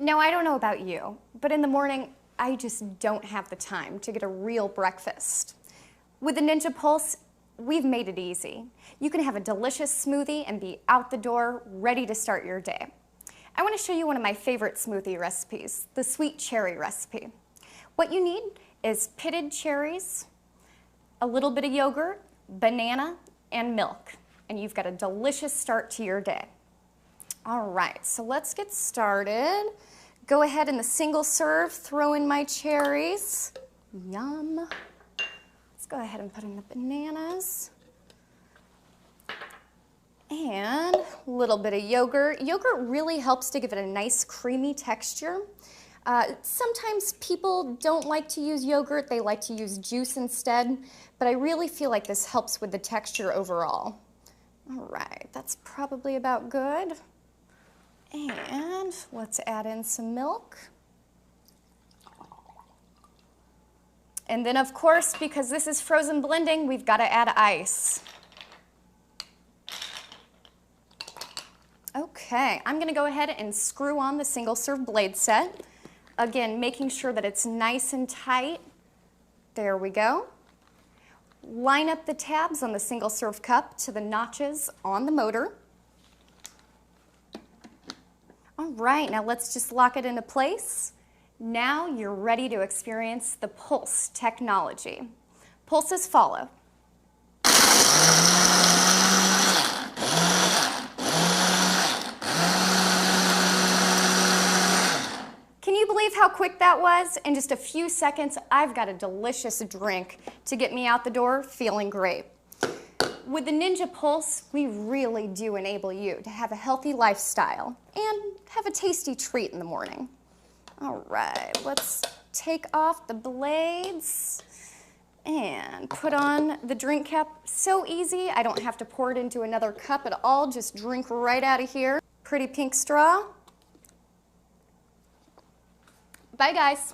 Now, I don't know about you, but in the morning, I just don't have the time to get a real breakfast. With the Ninja Pulse, we've made it easy. You can have a delicious smoothie and be out the door, ready to start your day. I want to show you one of my favorite smoothie recipes, the sweet cherry recipe. What you need is pitted cherries, a little bit of yogurt, banana, and milk, and you've got a delicious start to your day. All right, so let's get started. Go ahead in the single serve, throw in my cherries. Yum. Let's go ahead and put in the bananas. And a little bit of yogurt. Yogurt really helps to give it a nice creamy texture. Sometimes people don't like to use yogurt, they like to use juice instead, but I really feel like this helps with the texture overall. All right, that's probably about good. And let's add in some milk. And then of course, because this is frozen blending, we've got to add ice. Okay, I'm gonna go ahead and screw on the single serve blade set. Again, making sure that it's nice and tight. There we go. Line up the tabs on the single serve cup to the notches on the motor. All right, now let's just lock it into place. Now you're ready to experience the Pulse technology. Pulses follow. Can you believe how quick that was? In just a few seconds, I've got a delicious drink to get me out the door feeling great. With the Ninja Pulse, we really do enable you to have a healthy lifestyle and have a tasty treat in the morning. All right, let's take off the blades and put on the drink cap. So easy, I don't have to pour it into another cup at all, just drink right out of here. Pretty pink straw. Bye guys.